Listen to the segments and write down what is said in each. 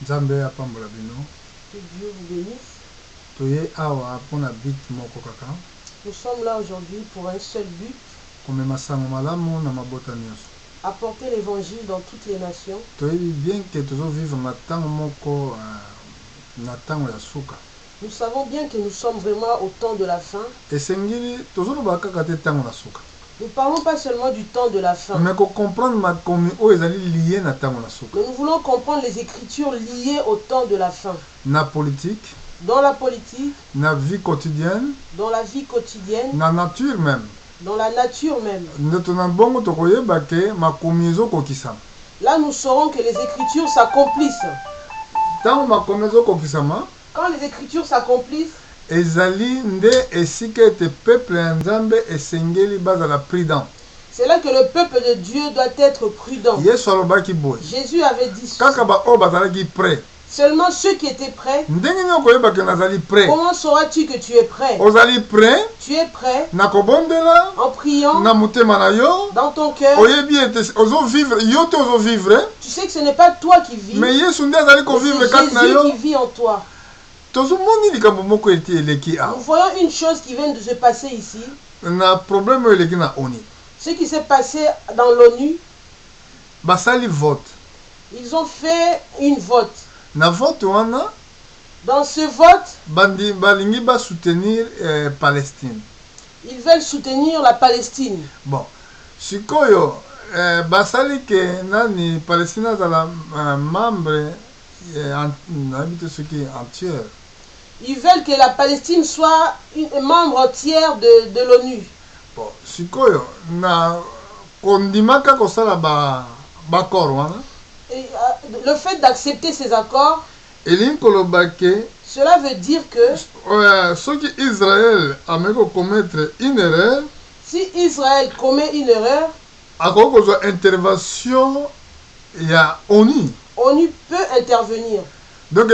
Nzambe apambola bino. Que Dieu vous bénisse. Toye awa pona bit moko kaka. Nous sommes là aujourd'hui pour un seul but. Komema sango malamu na mabota nyonso. Apporter l'évangile dans toutes les nations. Toyebi bien que tozo vivre na tango moko na tango ya suka. Nous savons bien que nous sommes vraiment au temps de la fin. Esengeli tozoloba kaka te tango na suka. Nous ne parlons pas seulement du temps de la fin. Mais ko comprendre makomi o ezali lié na tango na suka. Mais nous voulons comprendre les écritures liées au temps de la fin. Na politique, dans la politique, na vie quotidienne, dans la vie quotidienne, na nature même. dans la nature même. Ndetona bongo tokoyeba ke makomi ezokokisama. Là, nous saurons que les écritures s'accomplissent. Tango makomi ezokokisama, quand les écritures s'accomplissent, ezali nde esika ete peuple ya Nzambe esengeli bazala prudent. C'est là que le peuple de Dieu doit être prudent. Yesu alobaki boye. Jésus avait dit ceci. Kaka ba o bazalaki prêt. Seulement ceux qui étaient prêts. Ndenge nyo koyeba ke nazali prêt. Comment sauras-tu que tu es prêt? Ozali prêt? Tu es prêt? Na kobondela? En priant? Na motema na yo? Dans ton cœur? Oyebi ete ozo vivre, yo te ozo vivre. Tu sais que ce n'est pas toi qui vis. Mais Yesu nde azali ko vivre kati na yo. C'est Jésus qui vit en toi. Tozomoni likambo moko ete eleki a. Nous voyons une chose qui vient de se passer ici. Na problème eleki na ONU. Ce qui s'est passé dans l'ONU. Basali vote. Ils ont fait une vote. Na vote wana. Dans ce vote. Bandi balingi ba soutenir Palestine. Ils veulent soutenir la Palestine. Bon. Sikoyo basali ke nani Palestine azala membre habite ce qui est entier. Ils veulent que la Palestine soit une membre entière de l'ONU. Bon, sikoyo na kondimaka kosala ba accord wana. Et le fait d'accepter ces accords, cela veut dire que ce qui Israël a commettre une erreur, si Israël commet une erreur, intervention il y a ONU peut intervenir. Donc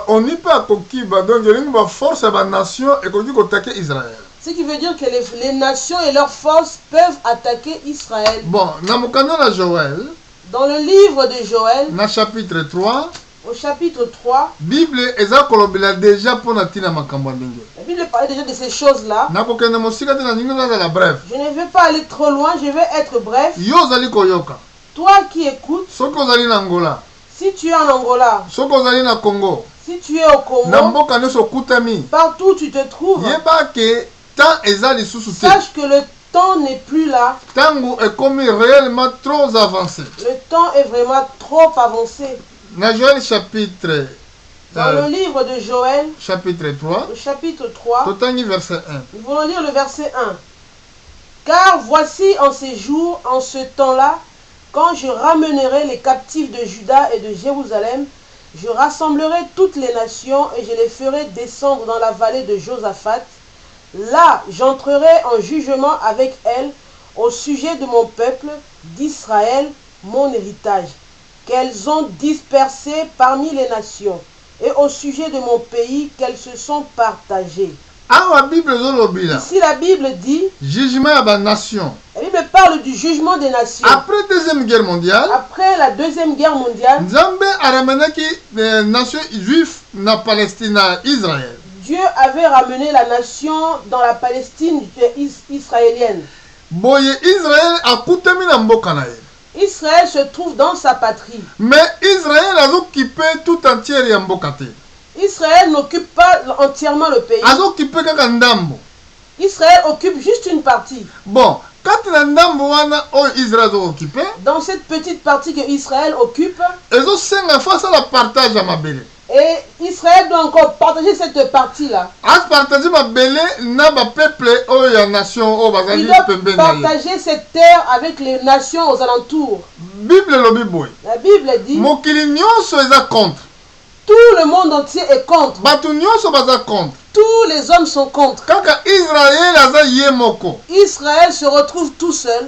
ONU peut accoquiba donc il force la nation et attaquer Israël. Ce qui veut dire que les nations et leurs forces peuvent attaquer Israël. Bon, dans Joël, dans le livre de Joël, dans chapitre 3, au chapitre 3, Bible est déjà pour la Bible parlait déjà de ces choses-là. Je ne vais pas aller trop loin, je vais être bref. Toi qui écoutes, si tu es en Angola, si tu es au Congo, partout où tu te trouves, sache que le temps n'est plus là. Le temps est réellement trop avancé. Le temps est vraiment trop avancé. Dans Joël chapitre dans le livre de Joël, chapitre 3, le chapitre 3, verset 1. Nous voulons lire le verset 1. Car voici en ces jours, en ce temps-là, quand je ramènerai les captifs de Juda et de Jérusalem, je rassemblerai toutes les nations et je les ferai descendre dans la vallée de Josaphat. Là, j'entrerai en jugement avec elles au sujet de mon peuple, d'Israël, mon héritage, qu'elles ont dispersé parmi les nations, et au sujet de mon pays, qu'elles se sont partagées. Ici, la Bible dit jugement à la nation. La Bible parle du jugement des nations. Après la Deuxième Guerre mondiale, Nzambe a ramené les nations juives na Palestine, Israël. Dieu avait ramené la nation dans la Palestine israélienne. Israël se trouve dans sa patrie. Mais Israël a occupé tout entier Israël n'occupe pas entièrement le pays. Israël occupe juste une partie. Bon, dans cette petite partie que Israël occupe, et Israël doit encore partager cette partie-là. Il doit partager cette terre avec les nations aux alentours. La Bible dit tout le monde entier est contre. Tous les hommes sont contre. Israël se retrouve tout seul.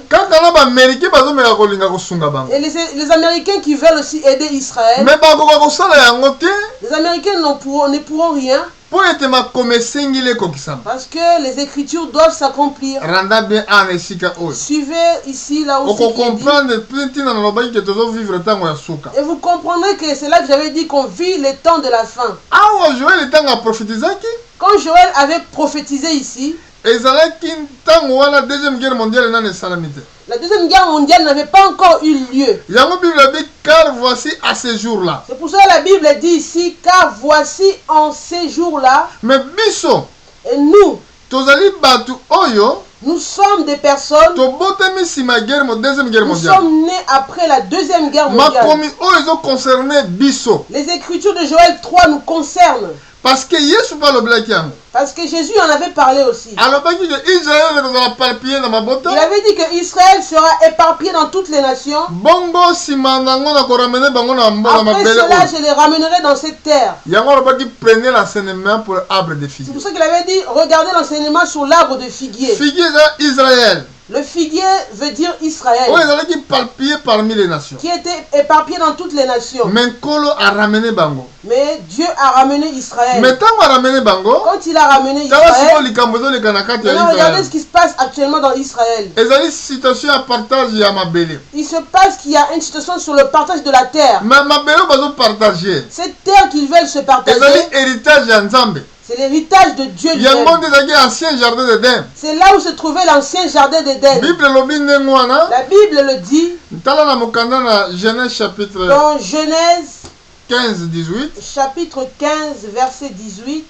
Et les Américains qui veulent aussi aider Israël, les Américains ne pourront rien. po ete makomi esengeli ekokisama. Parce que les écritures doivent s'accomplir. Randa bien ana esika oyo. Suivez ici là aussi. Okocomprendre ntina nalobaki ke tozovivre ntango ya suka. Et vous comprenez que c'est là que j'avais dit qu'on vit les temps de la fin. Awa Joël ntango aprofetizaki. Quand Joël avait prophétisé ici, ezalaki ntango wana deuxième guerre mondiale nani esalami te. la deuxième guerre mondiale n'avait pas encore eu lieu. Yango Bible abi car voici à ce jour-là. C'est pour ça que la Bible dit ici, car voici en ces jours-là. Mais biso, et nous, tozali batu oyo, nous sommes des personnes. tobotami sima guerre deuxième guerre Nous mondiale. sommes nés après la deuxième guerre mondiale. Makomi oyo concerné biso. Les écritures de Joël 3 nous concernent. Parce que Yesu pa loblaki yango. Parce que Jésus en avait parlé aussi. Alobaki que Israël ezala palpier na mabota. Il avait dit que Israël sera éparpillé dans toutes les nations. Bongo sima nango na koramene bango na mbona Après mabele. cela, je les ramènerai dans cette terre. Yango alobaki prenez l'enseignement pour l'arbre de C'est figuier. pour ça qu'il avait dit, regardez l'enseignement sur l'arbre de figuier. Figuier c'est Israël. Le figuier veut dire Israël, Oyo ezalaki palpier parmi les nations. qui était éparpillé dans toutes les nations. Mais Nkolo a ramené bango. Mais Dieu a ramené Israël. Mais tango a ramené bango. Quand il a ramené Tala siko Israël, likambo ezoleka na kati ya maintenant regardez Israël. ce qui se passe actuellement dans Israël. Ezali situation ya partage ya mabele. Il se passe qu'il y a une situation sur le partage de la terre. Ma mabele bazo partager. Cette terre qu'ils veulent se Ezali partager, héritage ya Nzambe. c'est l'héritage de Dieu Yango lui-même. nde ezalaki ancien jardin d'Éden. C'est là où se trouvait l'ancien jardin d'Éden. Bible lobi ndenge wana. La Bible le dit Tala na mokanda na Genèse chapitre dans Genèse 15-18. chapitre 15 verset 18.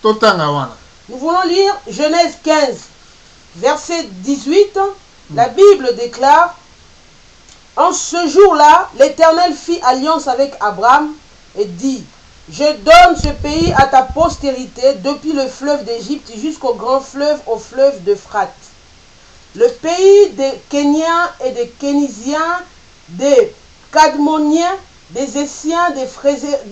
Totanga wana. Nous voulons lire Genèse 15 verset 18. La Bible déclare: en ce jour-là, l'Éternel fit alliance avec Abraham et dit: je donne ce pays à ta postérité depuis le fleuve d'Égypte jusqu'au grand fleuve, au fleuve d'Euphrate. Le pays des Kéniens et des Kénisiens, des Cadmoniens, des Essiens, des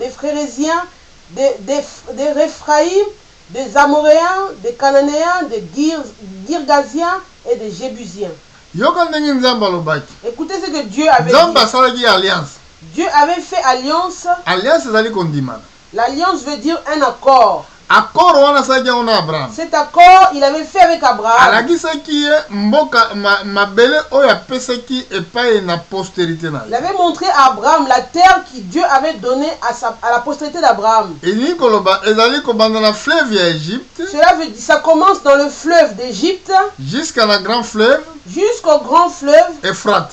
Phrérésiens, des Réphraïm, des Amoréens, des Cananéens, des Girgasiens et des Jébusiens. Yoka ndenge Nzambe alobaki. Écoutez ce que Dieu avait Nzambe dit. asalaki alliance. Dieu avait fait alliance. Alliance ezali kondimana. L'alliance veut dire un accord. Accord wana asalaki yango na Abraham. Cet accord, il avait fait avec Abraham. Alakisaki ye mboka mabele oyo apesaki epai na postérité na Il ye. avait montré à Abraham la terre que Dieu avait donnée à la postérité d'Abraham. Elingi koloba ezali kobanda na fleuve ya Égypte Cela veut dire, ça commence dans le fleuve d'Égypte jusqu'à na grand fleuve jusqu'au grand fleuve Euphrate.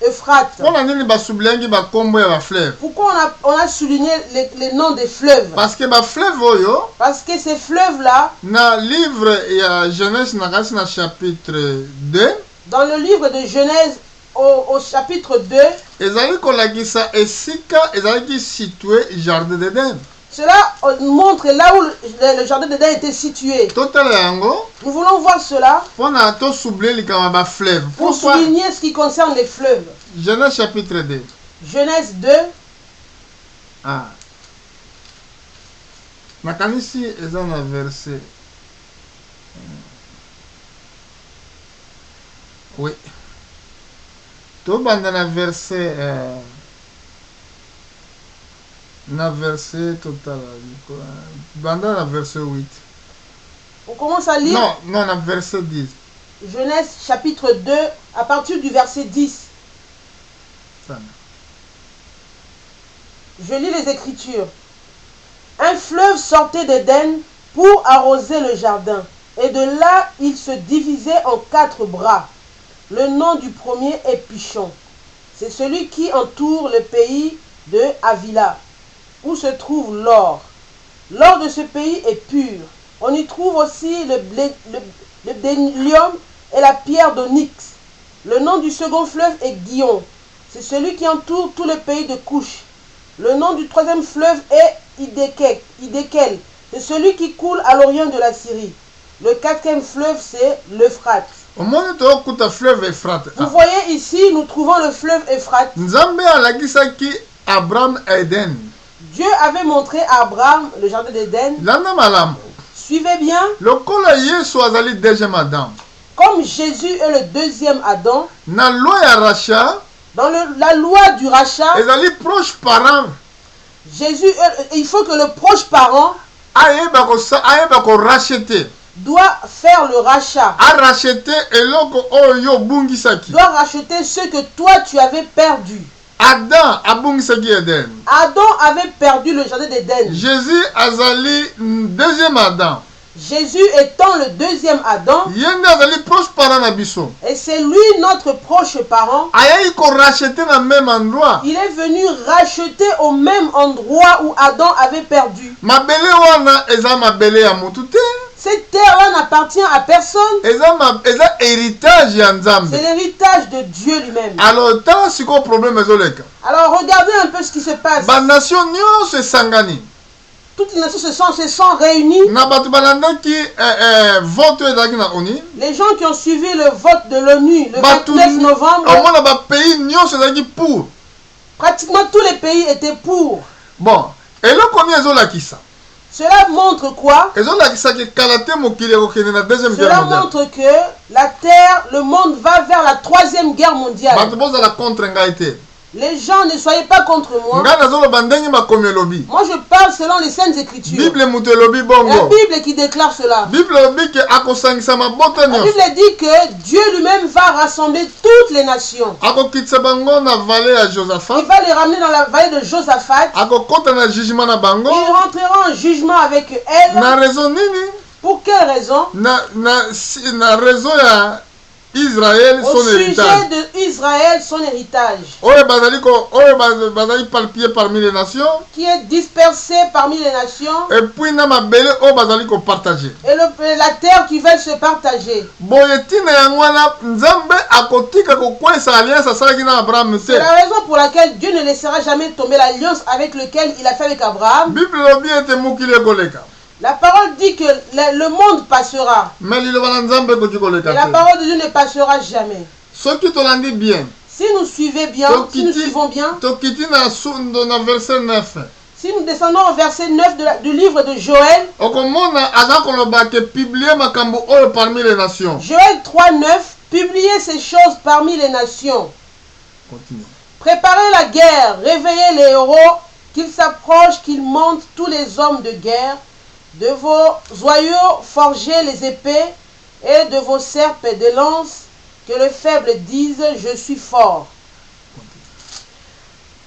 Euphrate. Mpona nini basubliangi bakombo ya bafleuve? Pourquoi on a souligné les noms des fleuves? Parce que bafleuve oyo Parce que ces fleuves-là, na livre ya Genèse na kasi na chapitre 2 dans le livre de Genèse au chapitre 2, ezali kolakisa esika ezalaki situé jardin d'Éden. cela montre là où le jardin d'Éden était situé. Totala yango Nous voulons voir cela mpona tosouble likama bafleuve. pour Pourquoi? souligner ce qui concerne les fleuves. Genèse chapitre 2. Genèse 2, Ah. Nakanisi eza na verset. Oui. Tobanda na verset total. Banda na verset 8. on commence à lire Non, na verset 10. Genèse chapitre 2 à partir du verset 10. Sana. Je lis les Écritures. Un fleuve sortait d'Éden pour arroser le jardin, et de là il se divisait en 4 bras. Le nom du premier est Pichon. C'est celui qui entoure le pays de Havila, où se trouve l'or. L'or de ce pays est pur. On y trouve aussi le bdellium et la pierre d'onyx. Le nom du second fleuve est Guion. C'est celui qui entoure tout le pays de Couche. Le nom du troisième fleuve est Hiddekel. C'est celui qui coule à l'orient de la Syrie. Le quatrième fleuve, c'est l'Euphrate. Au moment tokuta fleuve Euphrate. Vous voyez ici, nous trouvons le fleuve Euphrate. Nzambe alakisaki Abraham Eden. Dieu avait montré à Abraham le jardin d'Éden. Landa malamu. Suivez bien. Lokola Yesu azali deuxième Adam. Comme Jésus est le deuxième Adam, Na loi ya rachat dans la loi du rachat, ezali proche parent Il faut que le proche parent ayeba ko racheter. Doit faire le rachat. A racheter eloko oyo obungisaki. Doit racheter ce que toi tu avais perdu. Adam abungisaki Eden. Adam avait perdu le jardin d'Éden. Jésus azali deuxième Adam. Jésus étant le deuxième Adam. Yende azali proche parent na biso. Et c'est lui notre proche parent. Ayayi ko racheter na même endroit. Il est venu racheter au même endroit où Adam avait perdu. Mabele wana eza mabele ya mutu te. Cette terre-là n'appartient à personne. Eza héritage ya Nzambe. C'est l'héritage de Dieu lui-même. Alors tant siko problème ezoleka. Alors regardez un peu ce qui se passe. Ba nation nyonso esangani. Toutes les nations se sont réunies. Na batu balandaki vote ezalaki na ONU. Les gens qui ont suivi le vote de l'ONU le 29 novembre. Omona ba pays nyonso ezalaki pour. Pratiquement tous les pays étaient pour. Bon, eloko ni ezolakisa. Cela montre quoi? Cela montre que la terre, le monde va vers la 3e guerre mondiale. Les gens, ne soyez pas contre moi. Moi je parle selon les saintes écritures. La Bible qui déclare cela. La Bible dit que Dieu lui-même va rassembler toutes les nations. Il va les ramener dans la vallée de Josaphat. Il rentrera en jugement avec elle. Pour quelle raison? Israël, son héritage. Au sujet de Israël, son héritage. Qui est dispersé parmi les nations. Et puis la terre qui veut se partager. C'est la raison pour laquelle Dieu ne laissera jamais tomber l'alliance avec laquelle il a fait avec Abraham. La parole dit que le monde passera. Mais la parole de Dieu ne passera jamais. Si nous suivons bien, si nous suivons bien, si nous descendons au verset 9 du livre de Joël, Joël 3:9, publiez ces choses parmi les nations. Préparez la guerre, réveillez les héros, qu'ils s'approchent, qu'ils montent tous les hommes de guerre. De vos joyaux forgez les épées, et de vos serpes et des lances, que les faibles disent, je suis fort.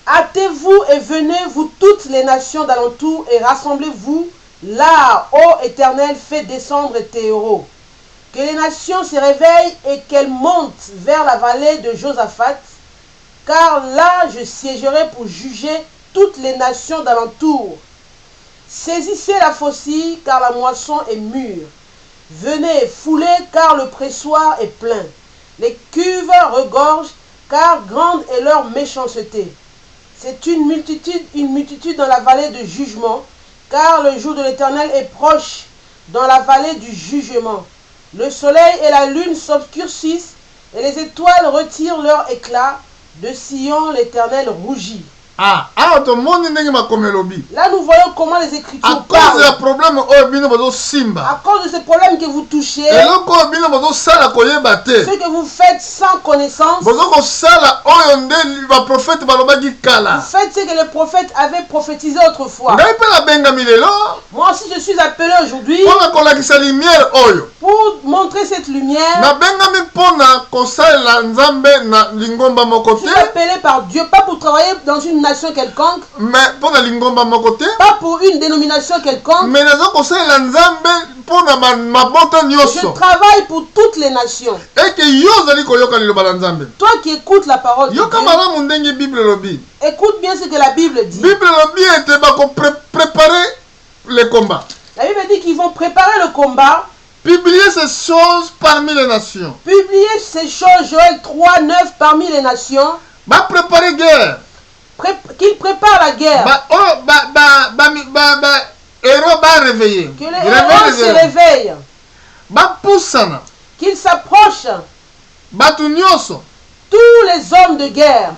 Hâtez-vous et venez, vous toutes les nations d'alentour, et rassemblez-vous là, ô Éternel, fais descendre tes héros. Que les nations se réveillent et qu'elles montent vers la vallée de Josaphat, car là je siégerai pour juger toutes les nations d'alentour. Saisissez la faucille, car la moisson est mûre. Venez, foulez, car le pressoir est plein. Les cuves regorgent, car grande est leur méchanceté. C'est une multitude dans la vallée de jugement, car le jour de l'Éternel est proche dans la vallée du jugement. Le soleil et la lune s'obscurcissent, et les étoiles retirent leur éclat. De Sion, l'Éternel rougit. Là nous voyons comment les Écritures parlent. À cause de ce problème que vous touchez, ce que vous faites sans connaissance, vous faites ce que le prophète avait prophétisé autrefois. Moi aussi je suis appelé aujourd'hui pour montrer cette lumière. Je suis appelé par Dieu, pas pour travailler dans une nation quelconque, mais pour la lingomba mokote, pas pour une dénomination quelconque, mais je travaille pour toutes les nations. Et que toi qui écoutes la parole de Dieu, écoute bien ce que la Bible dit. Préparer les combats. La Bible dit qu'ils vont préparer le combat. Publier ces choses parmi les nations. Publier ces choses, Joël 3:9, parmi les nations. Va préparer guerre. Qu'il prépare la guerre. Que les héros se réveillent. Qu'ils s'approchent. Tous les hommes de guerre.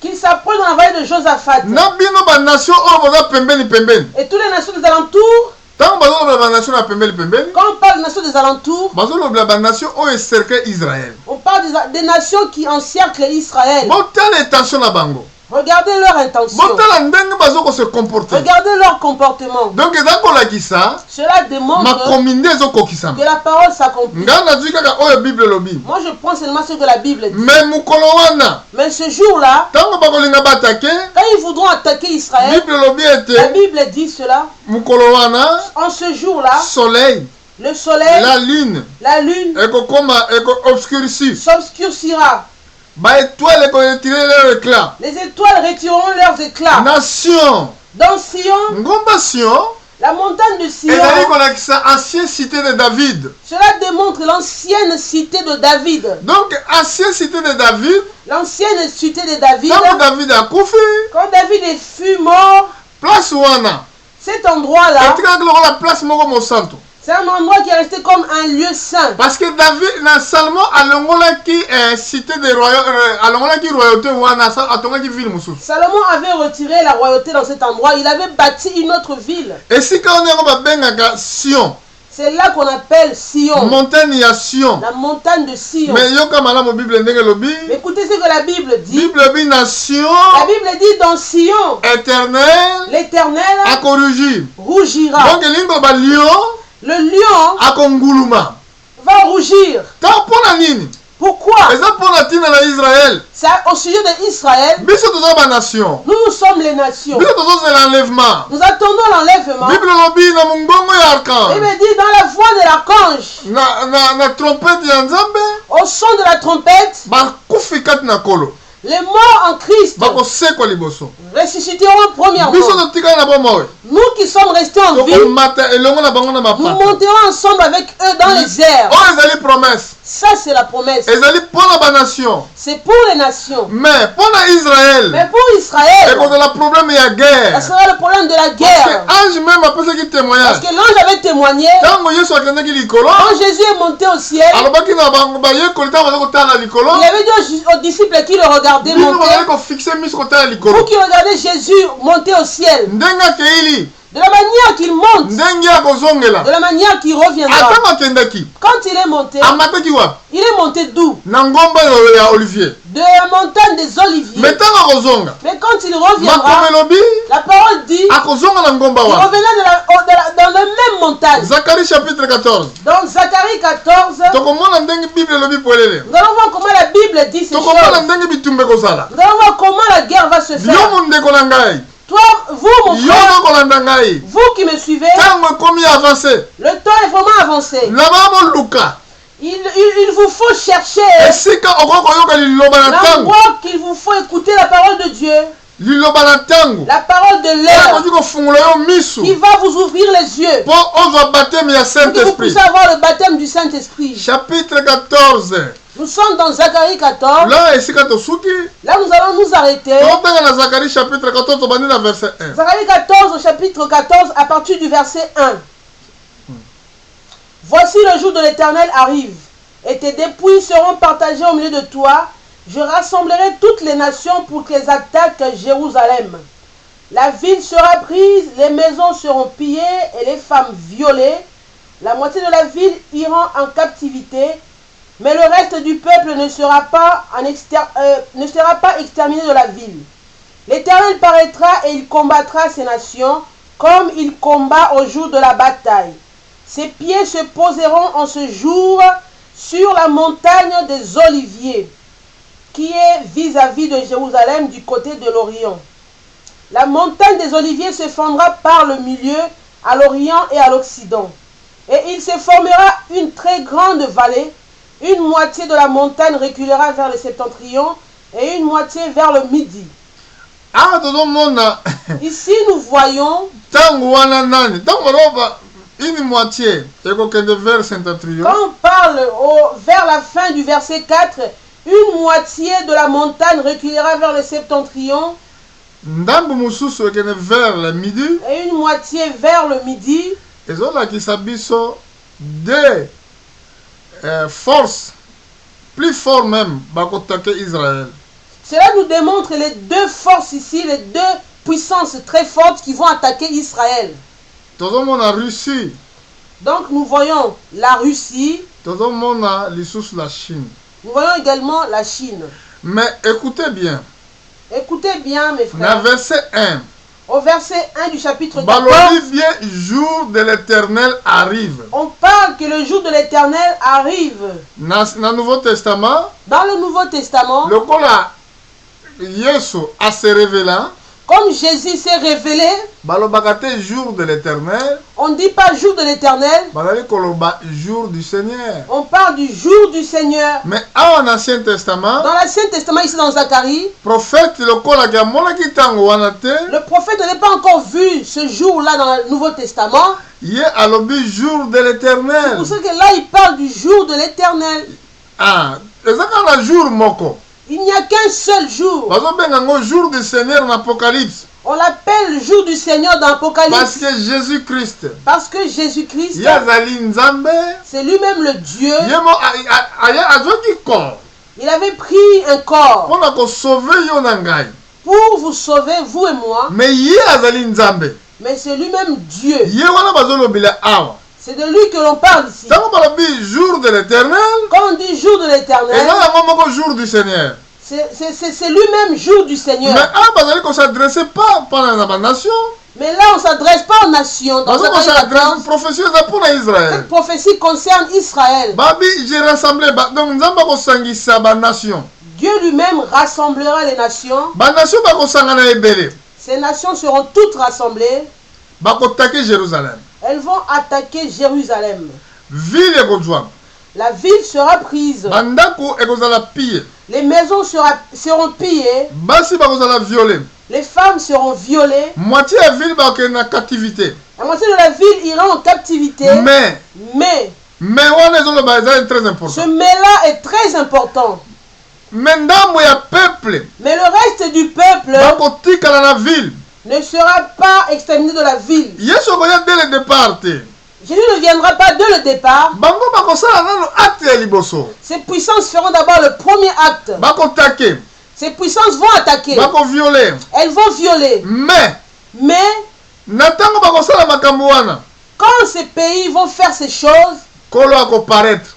Qu'ils s'approchent dans la vallée de Josaphat. Et toutes les nations des alentours. Quand on parle des nations des alentours, on parle des nations qui encerclent Israël. Botala intention na bango. Regardez leur intention. Botala ndenge bazoko se comporter. Regardez leur comportement. Donc ezako ki ça. Cela démontre Makominde ezoko kisama. que la parole s'accomplit. Ngana dika ka oyo Bible lobi. Moi je prends seulement ce que la Bible dit. Mais mukolo wana. Mais ce jour-là, Tango bakolinga batake. quand ils voudront attaquer Israël, Bible lobi la ete. Bible dit cela. Mukolo wana. En ce jour-là, Soleil. le soleil, La lune. lune Eko obscurci. s'obscurcira. Ba étoile eko retirer leur éclat. Les étoiles retireront leurs éclats. Nation. Dans Sion, Ngomba Sion. la montagne de Sion, Ezali kolakisa ancienne cité de David. cela démontre l'ancienne cité de David. Donc ancienne cité de David. L'ancienne cité de David, Tango David a koufi. quand David fut mort, Place wana. cet endroit-là, Etika la place moko mosanto. c'est un endroit qui est resté comme un lieu saint. Parce que David na Salomon alongola ki cité de royauté alongola ki royauté wana atonga ki ville mususu. Salomon avait retiré la royauté dans cet endroit. Il avait bâti une autre ville. Et si quand on est ba bengaka Sion, C'est là qu'on appelle Sion, montagne ya Sion. la montagne de Sion. Mais yoka malamu Bible ndenge lobi. Mais écoutez ce que la Bible dit. Bible bi nation La Bible dit dans Sion, éternel l'Éternel a corrigé. rougira. Donc lingo ba lion Le lion a konguluma. va rougir. Ta pona nini? Pourquoi? Eza pona tina na Israël. C'est au sujet d'Israël. Biso toza ba nation. Nous sommes les nations. Biso toza l'enlèvement. Nous attendons l'enlèvement. Bible lobi na mungongo ya La archange. Bible dit dans la voix de l'archange, Na trompette ya Nzambe au son de la trompette, bakufi kati na kolo. les morts en Christ Bakosekwa liboso. ressusciteront premièrement. Biso totikali na bomoi. Nous qui sommes restés en vie, Tokomata elongo na bango na nous mapata. monterons ensemble avec eux dans les airs. Oyo ezali promesse. Ça, c'est la promesse. Ezali mpona ba nation. C'est pour les nations. Mais mpona Israël. Mais pour Israël, Ekozala problème ya ça guerre. sera le problème de la Parce que guerre. ange même apesaki Parce témoignage. que l'ange avait témoigné, Ntango Yesu akendaki likolo. quand Jésus est monté au ciel, Alobaki na bango bayekoli ntango baza kotala likolo. il avait dit aux disciples qui le regardaient Bino monter, bazali kofixe miso kotala vous likolo. qui regardez Jésus monter au ciel, Ndenge akeili. de la manière qu'il monte, Ndenge akozongela. de la manière qu'il reviendra. Atango akendaki. Quand il est monté, Amataki wapi? il est monté d'où? Na ngomba ya Olivier. De la montagne des Oliviers. Mais ntango akozonga. Mais quand il reviendra, Makomelobi la parole dit, akozonga na ngomba il wapi? revenait dans la même montagne. Zacharie chapitre 14. Dans Zacharie 14, Tokomona ndenge Bible elobi polele. nous allons voir comment la Bible dit ces Tokomona choses. ndenge bitumba ekozala. Nous allons voir comment la guerre va se Yo faire. mondeko na ngai. Toi, vous, mon Yo frère, nakolanda ngai. vous qui me suivez, Ntango ekomi avancé. le temps est vraiment avancé. Laba moluka. Il vous faut chercher Esika okoki koyoka liloba na ntango. l'endroit qu'il vous faut écouter la parole de Dieu, Liloba na ntango. la parole de Oyo l'heure, ekoki kofungola yo miso. qui va vous ouvrir les yeux Po ozwa baptême ya pour que vous Saint-Esprit. puissiez avoir le baptême du Saint-Esprit. Chapitre 14. Nous sommes dans Zacharie 14. Là esika tosuki. Là, nous allons nous arrêter. Totanga na Zacharie chapitre 14 tobandi na verset 1. Zacharie 14 au chapitre 14 à partir du verset 1. Voici le jour de l'Éternel arrive, et tes dépouilles seront partagées au milieu de toi. Je rassemblerai toutes les nations pour qu'elles attaquent Jérusalem. La ville sera prise, les maisons seront pillées et les femmes violées. La moitié de la ville ira en captivité, mais le reste du peuple ne sera pas exterminé de la ville. L'Éternel paraîtra et il combattra ces nations comme il combat au jour de la bataille. Ses pieds se poseront en ce jour sur la montagne des Oliviers, qui est vis-à-vis de Jérusalem du côté de l'Orient. La montagne des Oliviers se fendra par le milieu, à l'Orient et à l'Occident. Et il se formera une très grande vallée. Une moitié de la montagne reculera vers le septentrion et une moitié vers le midi. Ah, tozomona. Ici, nous voyons, Tango wana nani. Tango roba une moitié ekokende vers Saint-Atrion. quand on parle vers la fin du verset 4, une moitié de la montagne reculera vers le septentrion Ndambu mususu ekende vers le midi. et une moitié vers le midi. Ezolakisa biso de force plus fort même bakotake Israël. Cela nous démontre les deux forces ici, les deux puissances très fortes qui vont attaquer Israël. Tozomona Russie. Donc nous voyons la Russie, Tozomona lisusu la Chine. Nous voyons également la Chine. Mais écoutez bien. Écoutez bien, mes Dans frères. verset 1. Au verset 1 du chapitre 14, Balodi bien, jour de l'Éternel arrive. on parle que le jour de l'Éternel arrive. Dans le Nouveau Testament, Dans le Nouveau Testament, le kola Yesu a se révélant, comme Jésus s'est révélé, balobakate jour de l'Éternel, on ne dit pas jour de l'Éternel, balali koloba jour du Seigneur. on parle du jour du Seigneur. Mais en Ancien Testament, Dans l'Ancien Testament, ici dans Zacharie, prophète le kola ki amonaki tango wana te, le prophète n'avait pas encore vu ce jour-là dans le Nouveau Testament. ye alobi jour de C'est l'Éternel. pour ça que là, il parle du jour de l'Éternel. Ah, ezaka na jour moko. Il n'y a qu'un seul jour. Bazobenga ngo jour du Seigneur en Apocalypse. On l'appelle le jour du Seigneur dans Parce l'Apocalypse. que Jésus-Christ, Parce que Jésus-Christ, yazali nzambe, c'est lui-même le Dieu. yemo azwaki corps Il avait pris un corps mpona kosauve yo na ngai. pour vous sauver, vous et moi. Mais ye azali nzambe. Mais c'est lui-même Dieu. Ye wana bazolobela awa. C'est de lui que l'on parle ici. Tango balobi jour de l'Éternel, Quand on dit jour de l'Éternel, eza yango moko jour du Seigneur. c'est lui-même jour du Mais Seigneur. awa bazali kosadresse pas mpona na banation, Mais là, on ne s'adresse pas aux nations. Dans bazo Zacharie kosadresse 14, prophétie eza mpona Israël. cette prophétie concerne Israël. Babi j'ai rassemblé donc nzambe akosangisa banation. Dieu lui-même rassemblera les nations. Banation bakosangana ebele, Ces nations seront toutes rassemblées. bakotake Jérusalem. Elles vont attaquer Jérusalem. Ville ekozwama, La ville sera prise. bandako ekozala pille, Les maisons seront pillées. basi bakozala violé, Les femmes seront violées. moitié ya ville bakokende na captivité. La moitié de la ville ira en captivité. Mais wana ezoloba ezali très Ce important. mais-là est très important. Mais ndambo ya peuple Mais le reste du peuple bakotikala na ville. ne sera pas exterminé de la ville. Yesu akoya dès le départ te. Jésus ne viendra pas dès le départ. Bango bakosala nano acte ya liboso, Ces puissances feront d'abord le premier acte. bakotake, Ces puissances vont attaquer. bakoviole. Elles vont violer. Mais Na ntango bakosala makambo wana, quand ces pays vont faire ces choses, kolo akoparaître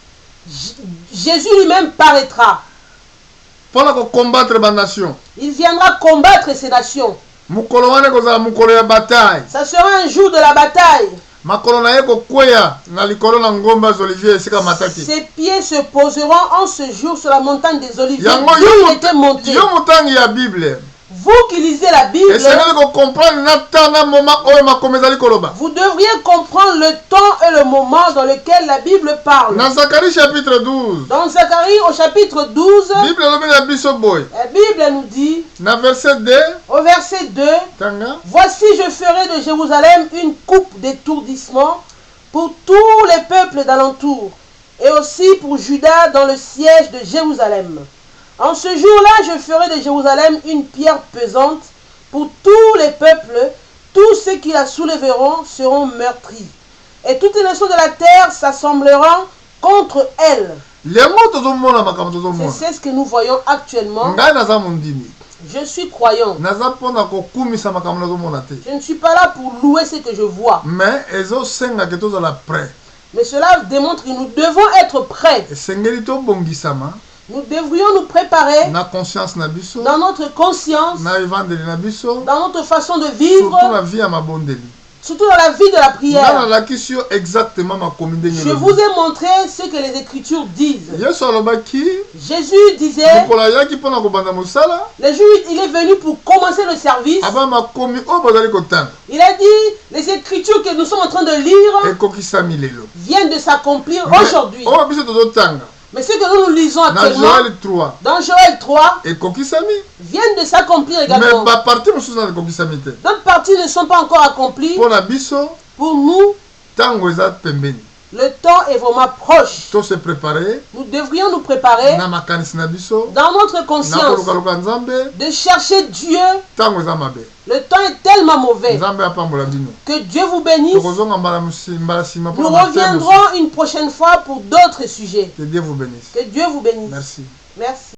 Jésus lui-même paraîtra. mpona kocombattre banation. Il viendra combattre ces nations. Mokolo wana ekozala mokolo ya bataille. Ça sera un jour de la bataille. Makolo na ye kokweya na likolo na ngomba ya Olivier esika mataki. Ses pieds se poseront en ce jour sur la montagne des Oliviers Yango d'où il était monté. yo motangi ya Bible. Vous qui lisez la Bible, Essayez de comprendre na tana moment oyo makombo ezali koloba. vous devriez comprendre le temps et le moment dans lequel la Bible parle. Na Zacharie chapitre 12. Dans Zacharie au chapitre 12, Bible elobi na biso boy. la Bible nous dit, Na verset 2, au verset 2, tanga. voici je ferai de Jérusalem une coupe d'étourdissement pour tous les peuples d'alentour, et aussi pour Juda dans le siège de Jérusalem. En ce jour-là, je ferai de Jérusalem une pierre pesante pour tous les peuples. Tous ceux qui la soulèveront seront meurtris. Et toutes les nations de la terre s'assembleront contre elle. Lengo tozomona makambo tozomona. C'est ce que nous voyons actuellement. Ngai naza mondimi. Je suis croyant. Naza mpona kokumisa makambo nazomona te. Je ne suis pas là pour louer ce que je vois. Mais ezosenga ke tozala prêt. Mais cela démontre que nous devons être prêts. Esengeli tobongisama Nous devrions nous préparer na conscience na biso, dans notre conscience, na evandeli na biso, dans notre façon de surtout vivre, na vie ya mabondeli. surtout dans la vie de la Nga prière. nalakisi yo exactement makomi ndenge Je vous ai montré ce que les Écritures disent. Yesu alobaki Jésus disait, mokolo ayaki mpona kobanda mosala, le jour où il est venu pour commencer le service, aba makomi oyo bozali kotanga il a dit, les Écritures que nous sommes en train de lire ekokisami lelo. viennent de s'accomplir aujourd'hui. Oyo biso tozotanga Mais ce que nous lisons na actuellement, Joël 3 dans Joël 3, ekokisami, viennent de s'accomplir mais également. baparti mosusu na ekokisami te. D'autres parties ne sont pas encore accomplies. Mpona biso Pour nous, ntango eza pembeni, le temps est vraiment proche. tose prépare Nous devrions nous préparer na makanisi na biso, dans notre na conscience kolukaluka nzambe de chercher Dieu. ntango eza mabe. Le temps est tellement mauvais. Nzambe apambola bino. Que Dieu vous bénisse. Tokozonga mbala nsima Nous mpona matemo. reviendrons une prochaine fois pour d'autres sujets. Que Dieu vous bénisse. Que Dieu vous bénisse. Merci. Merci.